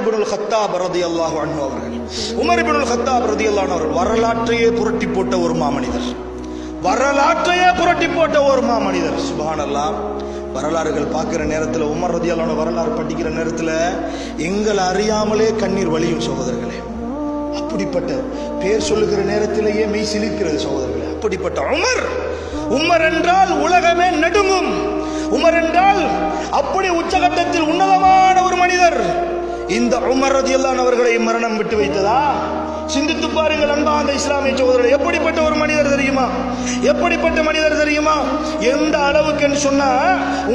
இப்னுல் கத்தாப் ரலியல்லாஹு அன்ஹு அவர்கள், உமர் இப்னுல் கத்தாப் ரலியல்லாஹு அன்ஹு அவர்கள் வரலாற்றையே புரட்டி போட்ட ஒரு மாமனிதர், வரலாற்றையே புரட்டி போட்ட ஒரு மாமனிதர். சுப்ஹானல்லாஹ். வரலாறுகள் பார்க்கிற நேரத்தில், உமர் ரலியல்லாஹு அன்ஹு வரலாறு படிக்கிற நேரத்தில் எங்களை அறியாமலே கண்ணீர் வழியும் சகோதரர்களே. அப்படிப்பட்ட பேர் சொல்லுகிற நேரத்திலேயே மெய் சிலிர்க்கிறது சகோதரர்களே. அப்படிப்பட்ட உமர், உமர் என்றால் உலகமே நடுங்கும். உமர் என்றால் அப்படி உச்சகட்டத்தில் உன்னதமான ஒரு மனிதர். இந்த உமர் ரலியல்லாஹு அன்ஹு அவர்களை மரணம் விட்டு வைத்ததா? சிந்தித்து பாருங்கள் அன்பார்ந்த இஸ்லாமிய சகோதரர்கள். எப்படிப்பட்ட ஒரு மனிதர் தெரியுமா? எப்படிப்பட்ட மனிதர் தெரியுமா? எந்த அளவுக்கு என்று சொன்னா,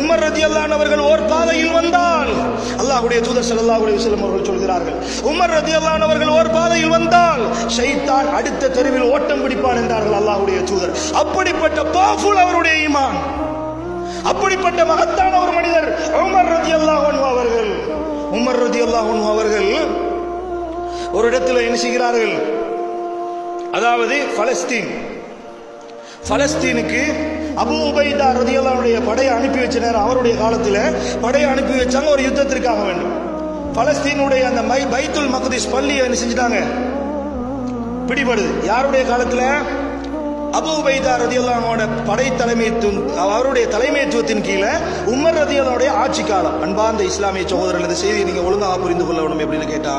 உமர் ரலியல்லாஹு அன்ஹு அவர்கள் ஓர் பாதையில் வந்தால், அல்லாஹ்வுடைய தூதர் ஸல்லல்லாஹு அலைஹி வஸல்லம் அவர்கள் சொல்கிறார்கள், உமர் ரலியல்லாஹு அன்ஹு அவர்கள் ஓர் பாதையில் வந்தால் ஷைத்தான் அடுத்த தெருவில் ஓட்டம் பிடிப்பான் என்றார்கள் அல்லாஹ்வுடைய தூதர். அப்படிப்பட்ட பவர்ஃபுல் அவருடைய ஈமான். அப்படிப்பட்ட மகத்தான ஒரு மனிதர் உமர் ரலியல்லாஹு அன்ஹு அவர்கள். உமர் ரலியல்லாஹு அன்ஹு அவர்கள் ஒரு இடத்துல என்ன செய்கிறார்கள்? அதாவது பலஸ்தீனுக்கு அபூ உபைதா ரலியல்லாஹு அன்ஹுடைய படையை அனுப்பி வச்ச நேரம், அவருடைய காலத்தில் படையை அனுப்பி வச்சாங்க ஒரு யுத்தத்திற்காக வேண்டும். பலஸ்தீனுடைய அந்த பைத்துல் மக்திஸ் பள்ளியை என்ன செஞ்சிட்டாங்க? பிடிபடுது. யாருடைய காலத்தில்? அபூ உபைதா ரலியல்லாஹு அன்ஹுவோட படை தலைமைத்துவம், அவருடைய தலைமைத்துவத்தின் கீழே உமர் ரலியல்லாஹு அன்ஹுடைய ஆட்சி காலம். அன்பார்ந்த இஸ்லாமிய சகோதரர்கள், இந்த செய்தியை நீங்க ஒழுங்காக புரிந்து கொள்ள வேண்டும். எப்படின்னு கேட்டா,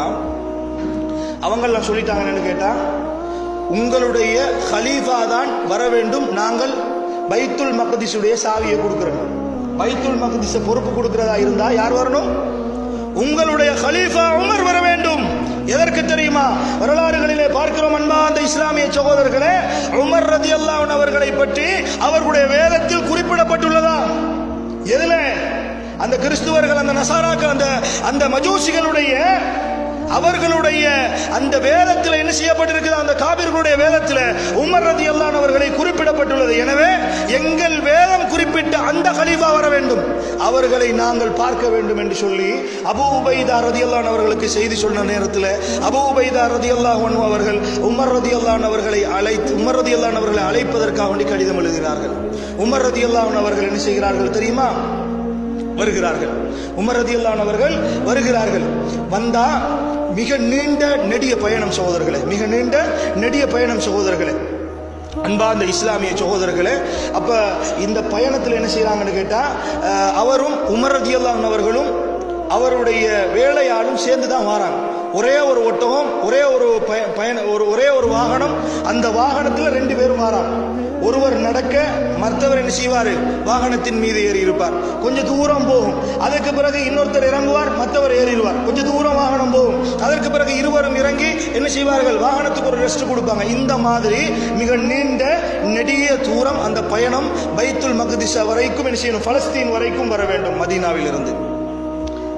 அவங்கெல்லாம் சொல்லிட்டாங்க என்னன்னு கேட்டா, உங்களுடைய ஹலீஃபா தான் வர வேண்டும், நாங்கள் பைத்துல் மக்திஸுடைய சாவியை கொடுக்கிறோம். பைத்துல் மக்திஸ பொறுப்பு கொடுக்கிறதா இருந்தா யார் வரணும்? உங்களுடைய ஹலீஃபா உமர் வர வேண்டும். எதற்கு தெரியுமா? வரலாறுகளிலே பார்க்கிறோம் அன்பார்ந்த இஸ்லாமிய சகோதரர்களே, உமர் ரலியல்லாஹு அன்ஹு அவர்களை பற்றி அவர்களுடைய வேதத்தில் குறிப்பிடப்பட்டுள்ளதா? எதுல? அந்த கிறிஸ்துவர்கள், அந்த நசாராக்கள், அந்த மஜூசிகளுடைய அவர்களுடைய அந்த வேதத்தில் என்ன செய்யப்பட்டிருக்கிறது? அந்த காபிர்களுடைய வேதத்தில் உமர் ரலியல்லாஹு அன்ஹு அவர்களை குறிப்பிடப்பட்டுள்ளது. எனவே எங்கள் வேதம் குறிப்பிட்ட அந்த கலீஃபா வர வேண்டும், அவர்களை நாங்கள் பார்க்க வேண்டும் என்று சொல்லி அபூ உபைதா ரலியல்லாஹு அன்ஹு அவர்களுக்கு செய்தி சொன்ன நேரத்தில் அபூ உபைதா ரலியல்லாஹு அன்ஹு அவர்கள் உமர் ரலியல்லாஹு அன்ஹு அவர்களை அழைப்பதற்காக வேண்டி கடிதம் எழுதுகிறார்கள். உமர் ரலியல்லாஹு அன்ஹு அவர்கள் என்ன செய்கிறார்கள் தெரியுமா? வருகிறார்கள். உமர் ரலியல்லாஹு அன்ஹு அவர்கள் வருகிறார்கள். வந்தா மிக நீண்ட நெடிய பயணம் சகோதரர்களே, மிக நீண்ட நெடிய பயணம் சகோதரர்களே, அன்பார்ந்த இஸ்லாமிய சகோதரர்களே. அப்ப இந்த பயணத்தில் என்ன செய்யறாங்கன்னு கேட்டா, அவரும் உமர் ரலியல்லாஹு அன்ஹு அவர்களும் அவருடைய வேலையாளும் சேர்ந்து தான் வராங்க. ஒரே ஒரு ஒட்டகம், ஒரே ஒரு வாகனம். அந்த வாகனத்தில் 2 பேரும் வராங்க. ஒருவர் நடக்க, மற்றவர் என்ன செய்வார்? வாகனத்தின் மீது ஏறி இருப்பார். கொஞ்சம் தூரம் போகும், அதற்கு பிறகு இன்னொருத்தர் இறங்குவார், மற்றவர் ஏறிடுவார். கொஞ்சம் தூரம் வாகனம் போகும், அதற்கு பிறகு இருவரும் இறங்கி என்ன செய்வார்கள்? வாகனத்துக்கு ஒரு ரெஸ்ட் கொடுப்பாங்க. இந்த மாதிரி மிக நீண்ட நெடிய தூரம் அந்த பயணம் பைத்துல் மக்திஸ் வரைக்கும் என்ன செய்யணும்? பலஸ்தீன் வரைக்கும் வர வேண்டும் மதீனாவில் இருந்து.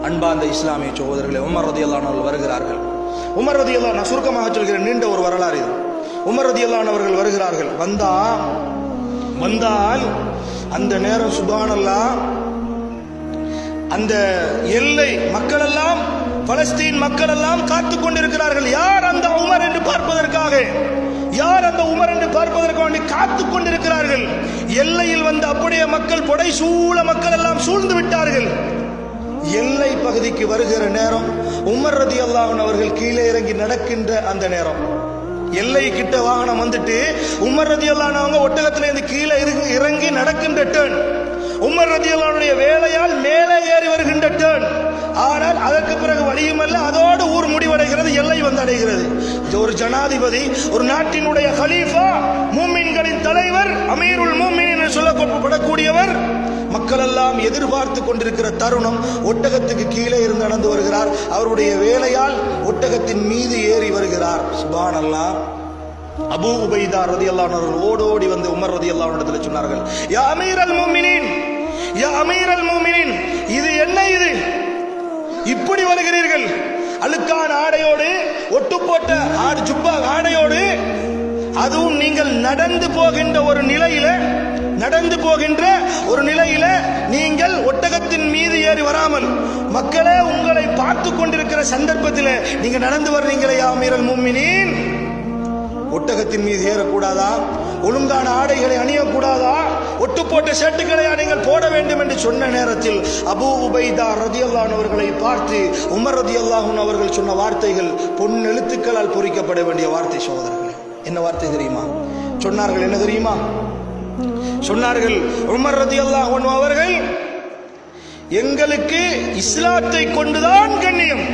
அன்பார்ந்த இஸ்லாமிய சகோதரர்களே, உமர் ரலியல்லாஹு அன்ஹு வருகிறார்கள். உமர் ரலியல்லாஹு, நான் சுருக்கமாக சொல்கிறேன், நீண்ட ஒரு வரலாறு இது. உமர் ரலியல்லாஹு அன்ஹு அவர்கள் வருகிறார்கள். வந்தால் அந்த நேரம் சுப்ஹானல்லாஹ், அந்த எல்லை மக்கள் எல்லாம், பலஸ்தீன் மக்கள் எல்லாம் காத்துக் கொண்டிருக்கிறார்கள். யார் அந்த உமர் என்று பார்ப்பதற்காக, யார் அந்த உமர் என்று பார்ப்பதற்காக காத்துக் கொண்டிருக்கிறார்கள். எல்லையில் வந்து அப்படியே மக்கள் புடை சூழ மக்கள் எல்லாம் சூழ்ந்து விட்டார்கள். எல்லை பகுதிக்கு வருகிற நேரம் உமர் ரலியல்லாஹு அன்ஹு அவர்கள் கீழே இறங்கி நடக்கின்ற அந்த நேரம், எல்லை கிட்ட வாகனம் வந்துட்டு உமர் ரலியல்லாஹு அன்ஹு அவங்க ஒட்டகத்திலிருந்து கீழே இறங்கி நடக்கின்ற டேர்ன், உமர் ரலியல்லாஹு அன்ஹுடைய வேலையால் மேலே ஏறி வருகின்ற டேர்ன். ஆனால் அதற்கு பிறகு வழியுமல்ல, அதோடு ஊர் முடிவடைகிறது, எல்லை வந்து அடைகிறது. ஒரு ஜனாதிபதி, ஒரு நாட்டினுடைய கலீஃபா, மூமின்களின் தலைவர், அமீருல் மூமினீன் என்று சொல்லப்படக்கூடியவர், மக்கள் எல்லாம் எதிர்பார்த்து கொண்டிருக்கிற தருணம், ஒட்டகத்துக்கு கீழே இருந்து நடந்து வருகிறார். அவருடைய வேலையால் ஒட்டகத்தின் மீது ஏறி வருகிறார். சுப்ஹானல்லாஹ். அபூ உபைதா ரலியல்லாஹு அன்ஹு அவர்கள் ஓடோடி வந்து உமர் ரலியல்லாஹு அன்ஹு இடத்தில் சொன்னார்கள், யா அமீரல் மூமினீன், யா அமீரல் மூமினீன், இது என்ன? இது இப்படி வருகிறீர்கள்? அழுக்கான ஆடையோடு, ஒட்டு போட்ட ஜுப்பா ஆடையோடு, அதுவும் நீங்கள் நடந்து போகின்ற ஒரு நிலையில நீங்கள் ஒட்டகத்தின் மீது ஏறி வராமல், மக்களே உங்களை பார்த்து கொண்டிருக்கிற சந்தர்ப்பத்தில் நீங்க நடந்து வர்றீங்களே, யா அமீரல் மூமினீன், ஒட்டகத்தின் மீது ஏறக்கூடாதா? ஒழுங்கான ஆடைகளை அணியக்கூடாதா, ஒட்டு போட்ட ஷர்ட்டுகளை நீங்கள் போட வேண்டும் என்று சொன்ன நேரத்தில் அபூ உபைதா ரலியல்லாஹு அன்ஹு அவர்களை பார்த்து உமர் ரலியல்லாஹு அன்ஹு அவர்கள் சொன்ன வார்த்தைகள் பொன் எழுத்துக்களால் பொறிக்கப்பட வேண்டிய வார்த்தை. சகோதரர்களே, என்ன வார்த்தை தெரியுமா சொன்னார்கள்? என்ன தெரியுமா சொன்னார்கள்? உமர் ரலியல்லாஹு அன்ஹு அவர்கள், எங்களுக்கு இஸ்லாத்தை கொண்டுதான் கண்ணியம்,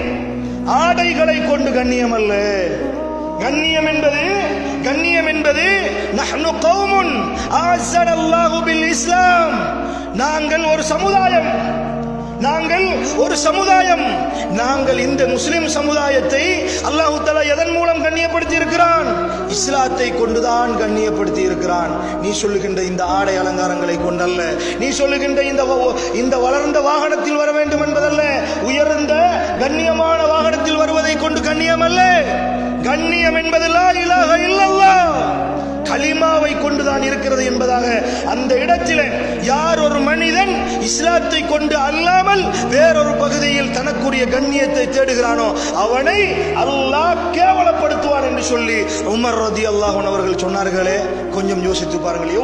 ஆடைகளை கொண்டு கண்ணியம் அல்ல. கண்ணியம் என்பது நஹ்னு கௌமுன் அஸனல்லாஹு பில் இஸ்லாம், நாங்கள் ஒரு சமுதாயம். நாங்கள் இந்த முஸ்லிம் சமுதாயத்தை அல்லாஹ் தஆலா எதன் மூலம் கண்ணியப்படுத்தி இருக்கிறான்? இஸ்லாத்தை கொண்டுதான் கண்ணியப்படுத்தி இருக்கிறான். நீ சொல்லுகின்ற இந்த ஆடை அலங்காரங்களை கொண்டல்ல, நீ சொல்லுகின்ற இந்த வளர்ந்த வாகனத்தில் வர வேண்டும் என்பதல்ல, உயர்ந்த கண்ணியமான வாகனத்தில் வருவதை கொண்டு கண்ணியம் அல்ல. கண்ணியம் என்பது லா இலாஹ இல்லல்லாஹ், கலிமாவை கொண்டுதான் இருக்கிறது என்பதாக அந்த இடத்திலே யார் ஒரு மனிதன் இஸ்லாத்தை கொண்டு அல்லாமல் வேறொரு பகுதியில் தனக்குரிய கண்ணியத்தை தேடுகிறானோ அவனை அல்லாஹ் கேவலப்படுத்துவான் என்று சொல்லி உமர் ரலியல்லாஹு அன்ஹு அவர்கள் சொன்னார்களே. கொஞ்சம் யோசித்து பாருங்கள்.